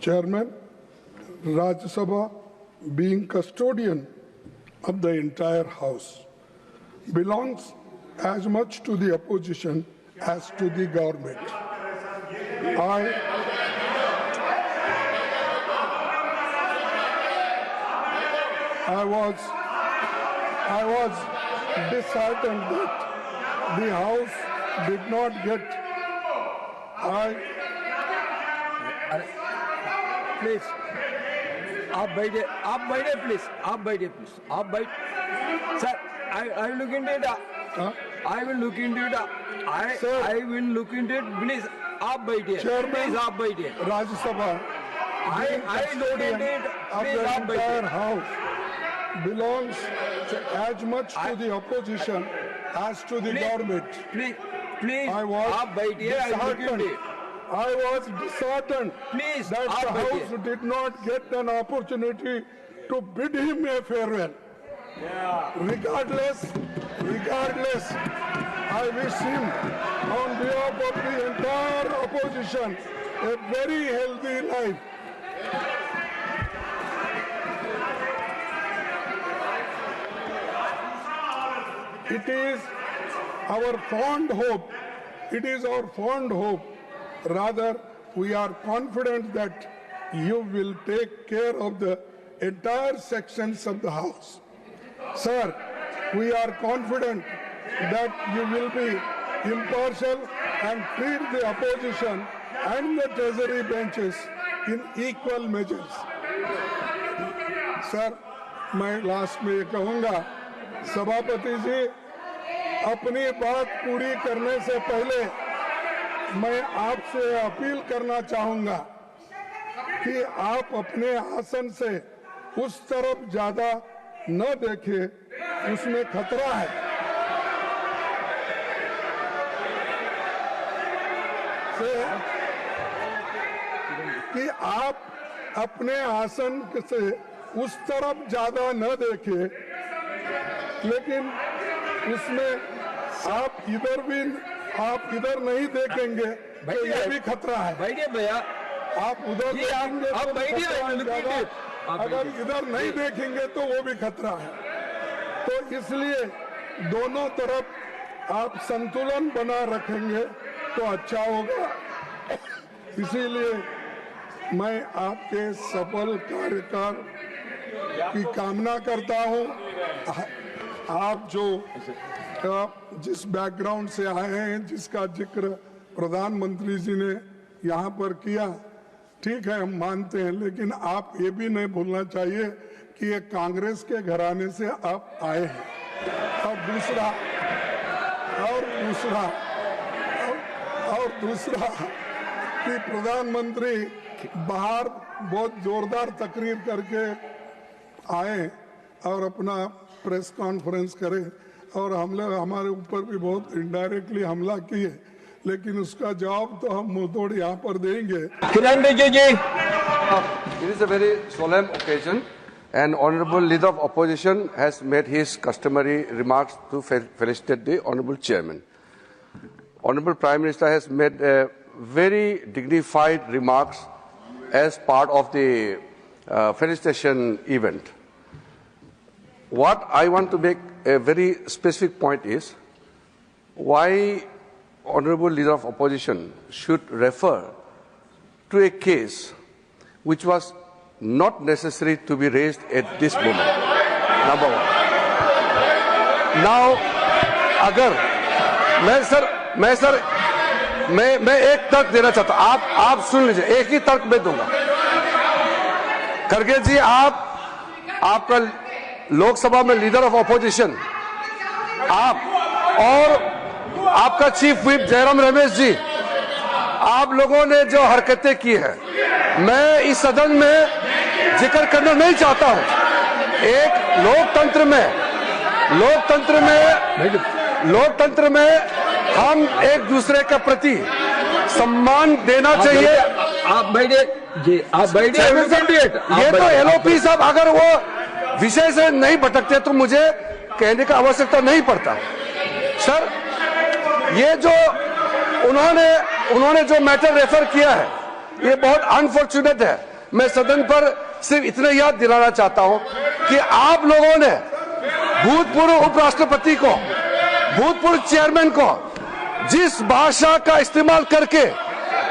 Chairman, Rajya Sabha, being custodian of the entire House, belongs as much to the opposition as to the government. I was disheartened that the House did not get. Please आप बैठिए please आप बैठ sir I will look into it. I will look into it. I will look into it. Please आप बैठिए. Please आप बैठिए. Rajya Sabha, I look into it. Please the आप बैठिए. entire House belongs as much to the opposition as to the government. Please I was आप बैठिए. I look into it. I was disheartened Please that आप the बैठिए. House did not get an opportunity to bid him a farewell. Regardless, I wish him, on behalf of the entire opposition, a very healthy life. It is our fond hope, rather we are confident that you will take care of the entire sections of the House. Sir, we are confident that you will be impartial and treat the opposition and the treasury benches in equal measures. Sir, मैं last में ये कहूँगा, सभापति जी अपनी बात पूरी करने से पहले मैं आपसे अपील करना चाहूँगा कि आप अपने आसन से उस तरफ ज्यादा न देखे, उसमें खतरा है। कि आप अपने आसन से उस तरफ ज्यादा न देखे, लेकिन उसमें आप इधर नहीं देखेंगे तो ये भी खतरा है। बैठिए भैया. आप उधर देखेंगे आप तो बैठिए. खतरा है ज्यादा, अगर इधर नहीं देखेंगे तो वो भी खतरा है। तो इसलिए दोनों तरफ आप संतुलन बना रखेंगे तो अच्छा होगा। इसीलिए मैं आपके सफल कार्यकाल की कामना करता हूं। आप जिस बैकग्राउंड से आए हैं, जिसका जिक्र प्रधानमंत्री जी ने यहाँ पर किया, ठीक है, हम मानते हैं, लेकिन आप ये भी नहीं भूलना चाहिए कि ये कांग्रेस के घराने से आप आए हैं। और दूसरा कि प्रधानमंत्री बाहर बहुत जोरदार तकरीर करके आए और अपना प्रेस कॉन्फ्रेंस करे और हमारे ऊपर भी बहुत इनडायरेक्टली हमला किए, लेकिन उसका जवाब तो हम मुंहतोड़ यहाँ पर देंगे। किरण रिजिजू जी. It is a very solemn occasion, and Honourable Leader of Opposition has made his customary remarks to felicitate the Honourable Chairman. Honourable Prime Minister has made very dignified remarks as part of the felicitation event. What I want to make a very specific point is why Honourable Leader of Opposition should refer to a case which was not necessary to be raised at this moment. Number one. Now, अगर मैं एक तर्क देना चाहता हूं, आप सुन लीजिए, एक ही तर्क मैं दूंगा। खड़गे जी, आपका लोकसभा में लीडर ऑफ ऑपोजिशन, आप और आपका चीफ व्हिप जयराम रमेश जी, आप लोगों ने जो हरकतें की है, मैं इस सदन में जिक्र करना नहीं चाहता हूं। एक लोकतंत्र में हम एक दूसरे के प्रति सम्मान देना चाहिए। आप बैठिए जी, आप बैठिए. ये तो एलओपी साहब अगर वो विषय से नहीं भटकते तो मुझे कहने का आवश्यकता नहीं पड़ता। सर, ये जो उन्होंने जो मैटर रेफर किया है, ये बहुत अनफॉर्चुनेट है। मैं सदन पर सिर्फ इतना याद दिलाना चाहता हूं कि आप लोगों ने भूतपूर्व उपराष्ट्रपति को, भूतपूर्व चेयरमैन को जिस भाषा का इस्तेमाल करके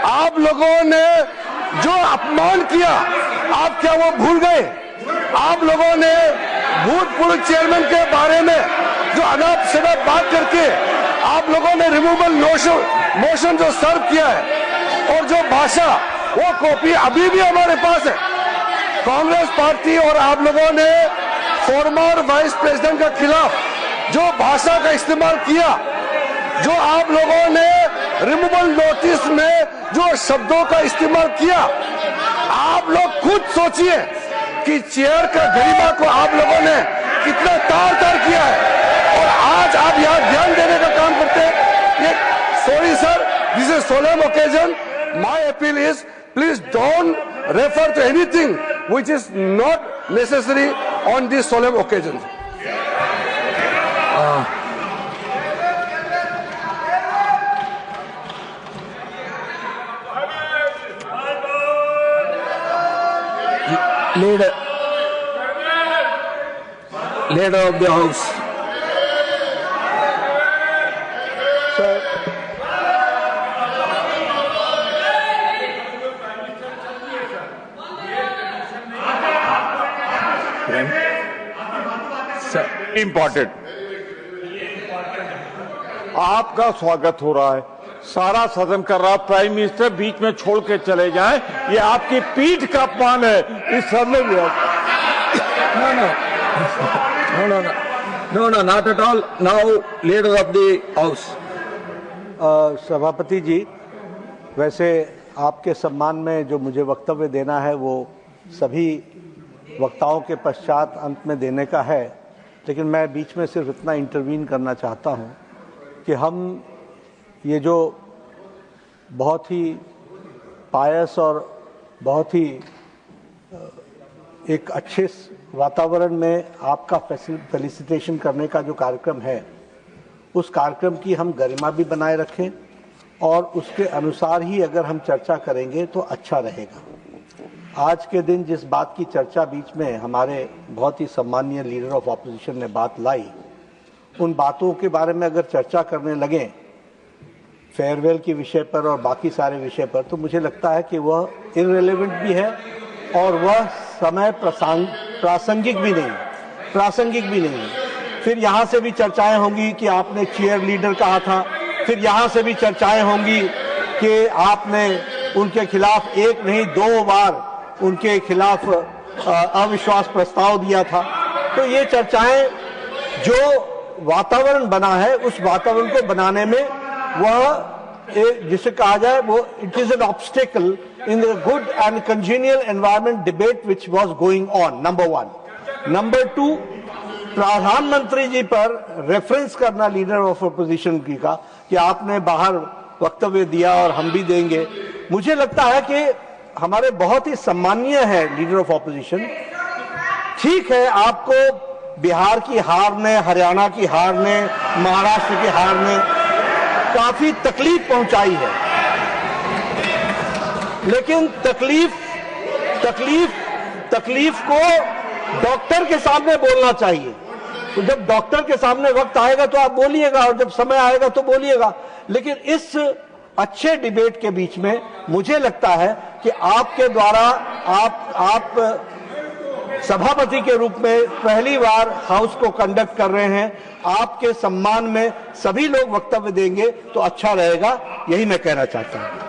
आप लोगों ने जो अपमान किया, आप क्या वो भूल गए? आप लोगों ने भूतपूर्व चेयरमैन के बारे में जो अनाप शनाप बात करके आप लोगों ने रिमूवल मोशन जो सर्व किया है, और जो भाषा, वो कॉपी अभी भी हमारे पास है। कांग्रेस पार्टी और आप लोगों ने फॉर्मर वाइस प्रेसिडेंट के खिलाफ जो भाषा का इस्तेमाल किया, जो आप लोगों ने रिमूवल नोटिस में जो शब्दों का इस्तेमाल किया, आप लोग खुद सोचिए कि चेयर का गरिमा को आप लोगों ने कितना तार तार किया है, और आज आप यहाँ ध्यान देने का काम करते हैं। Sorry sir, this is solemn occasion. My appeal is please don't refer to anything which is not necessary on this solemn occasion. Leader of the House. Important, आपका स्वागत हो रहा है, सारा सदन कर रहा, प्राइम मिनिस्टर बीच में छोड़ के चले जाएं, ये आपकी पीठ का अपमान है इस सदन में। No, not at all. Now, leader of the House. सभापति जी, वैसे आपके सम्मान में जो मुझे वक्तव्य देना है वो सभी वक्ताओं के पश्चात अंत में देने का है, लेकिन मैं बीच में सिर्फ इतना इंटरवीन करना चाहता हूं कि हम ये जो बहुत ही पायस और बहुत ही एक अच्छे वातावरण में आपका फेलिसिटेशन करने का जो कार्यक्रम है, उस कार्यक्रम की हम गरिमा भी बनाए रखें और उसके अनुसार ही अगर हम चर्चा करेंगे तो अच्छा रहेगा। आज के दिन जिस बात की चर्चा बीच में हमारे बहुत ही सम्मानीय लीडर ऑफ ऑपोजिशन ने बात लाई, उन बातों के बारे में अगर चर्चा करने लगे फेयरवेल के विषय पर और बाकी सारे विषय पर, तो मुझे लगता है कि वह इररिलेवेंट भी है और वह समय प्रासंगिक भी नहीं। फिर यहाँ से भी चर्चाएं होंगी कि आपने चीयर लीडर कहा था, फिर यहाँ से भी चर्चाएं होंगी कि आपने उनके खिलाफ एक नहीं 2 बार उनके खिलाफ अविश्वास प्रस्ताव दिया था। तो ये चर्चाएं, जो वातावरण बना है उस वातावरण को बनाने में वह जिसे कहा जाए वो it is an obstacle in the good and congenial environment debate which was going on, number 1। Number 2, प्रधानमंत्री जी पर रेफरेंस करना लीडर ऑफ अपोजिशन की का कि आपने बाहर वक्तव्य दिया और हम भी देंगे। मुझे लगता है कि हमारे बहुत ही सम्मानीय है लीडर ऑफ ऑपोजिशन। ठीक है, आपको बिहार की हार ने, हरियाणा की हार ने, महाराष्ट्र की हार ने काफी तकलीफ पहुंचाई है, लेकिन तकलीफ को डॉक्टर के सामने बोलना चाहिए। तो जब डॉक्टर के सामने वक्त आएगा तो आप बोलिएगा और जब समय आएगा तो बोलिएगा, लेकिन इस अच्छे डिबेट के बीच में मुझे लगता है कि आपके द्वारा आप सभापति के रूप में पहली बार हाउस को कंडक्ट कर रहे हैं, आपके सम्मान में सभी लोग वक्तव्य देंगे तो अच्छा रहेगा, यही मैं कहना चाहता हूं।